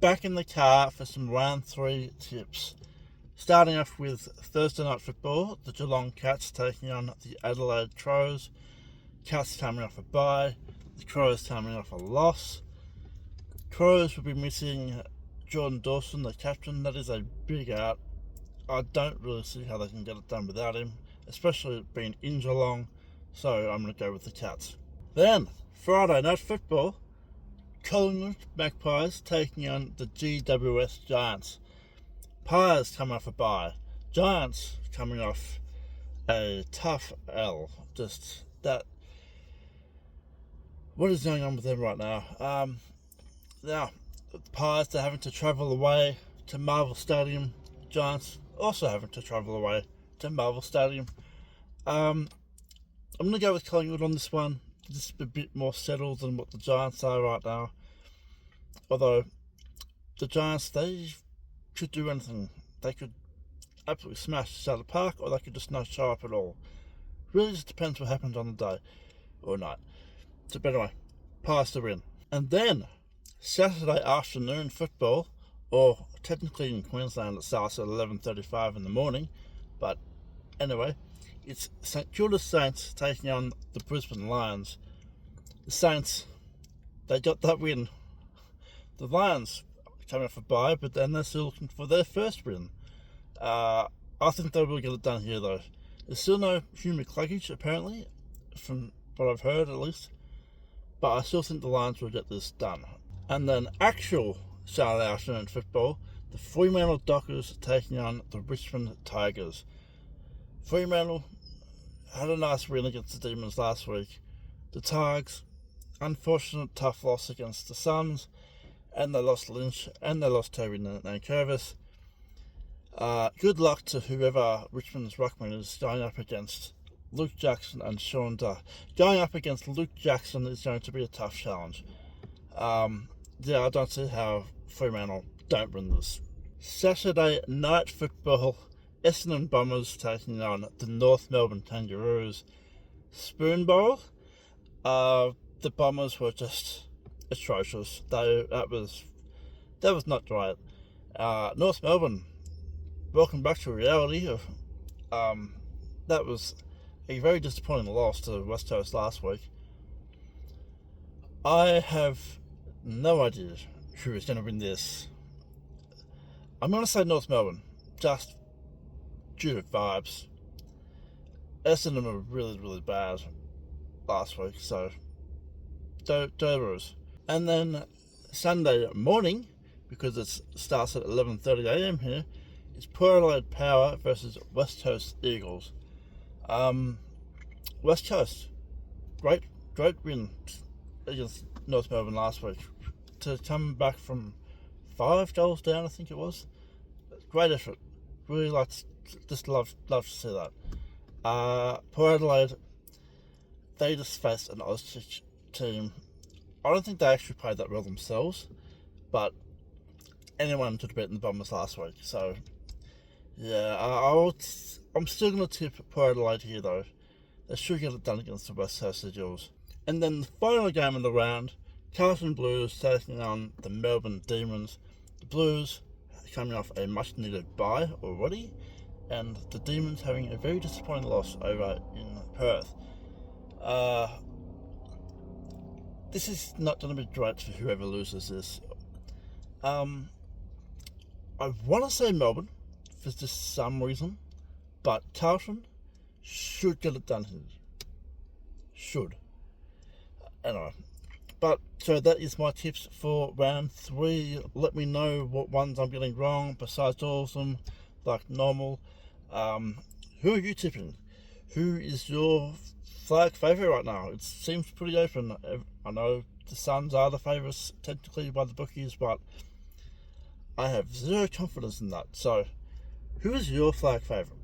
back in the car for some round 3 tips. Starting off with Thursday night football, the Geelong Cats taking on the Adelaide Crows. Cats coming off a bye, the Crows coming off a loss. Crows will be missing Jordan Dawson, the captain. That is a big out. I don't really see how they can get it done without him, especially being in Geelong, so I'm going to go with the Cats. Then, Friday night football, Collingwood Magpies taking on the GWS Giants. Pies coming off a bye. Giants coming off a tough L. Just that. What is going on with them right now? Now, the Pies, they're having to travel away to Marvel Stadium. Giants also having to travel away to Marvel Stadium. I'm going to go with Collingwood on this one. Just a bit more settled than what the Giants are right now. Although, the Giants, they could do anything. They could absolutely smash this out of the park, or they could just not show up at all. Really just depends what happens on the day or night. So, but anyway, Pies to win. And then, Saturday afternoon football, or technically in Queensland it starts at 11:35 in the morning, but anyway, it's St Kilda Saints taking on the Brisbane Lions. The Saints, they got that win. The Lions coming off a bye, but then they're still looking for their first win. I think they will get it done here though. There's still no Hugh McCluggage apparently, from what I've heard at least, but I still think the Lions will get this done. And then actual Saturday afternoon football, the Fremantle Dockers taking on the Richmond Tigers. Fremantle had a nice win against the Demons last week. The Tigers, unfortunate tough loss against the Suns, and they lost Lynch, and they lost Toby Nankervis. Good luck to whoever Richmond's ruckman is going up against. Luke Jackson and Sean Duff. Going up against Luke Jackson is going to be a tough challenge. I don't see how Fremantle don't win this. Saturday night football, Essendon Bombers taking on the North Melbourne Kangaroos. Spoon Bowl, the Bombers were just atrocious. That was not right. North Melbourne, welcome back to reality. That was a very disappointing loss to West Coast last week. I have no idea who is going to win this. I'm going to say North Melbourne, just due to vibes. Essendon were really, really bad last week, so Dover's. And then Sunday morning, because it starts at 11:30 a.m. here, it's Port Adelaide Power versus West Coast Eagles. West Coast, great win against North Melbourne last week. To come back from $5 down, I think it was. Great effort. Really love to see that. Port Adelaide, they just faced an Aussies team. I don't think they actually played that well themselves, but anyone could have beaten the Bombers last week. So, yeah, I'm still going to tip Port Adelaide here though. They should get it done against the West Coast Eagles. And then the final game of the round, Carlton Blues taking on the Melbourne Demons. The Blues coming off a much needed bye already, and the Demons having a very disappointing loss over in Perth. This is not going to be great for whoever loses this. I want to say Melbourne for just some reason, but Carlton should get it done here. Should. Anyway, but so that is my tips for round 3. Let me know what ones I'm getting wrong besides all of them, like normal. Who are you tipping? Who is your flag favourite right now? It seems pretty open. I know the Suns are the favourites technically by the bookies, but I have zero confidence in that. So, who is your flag favourite?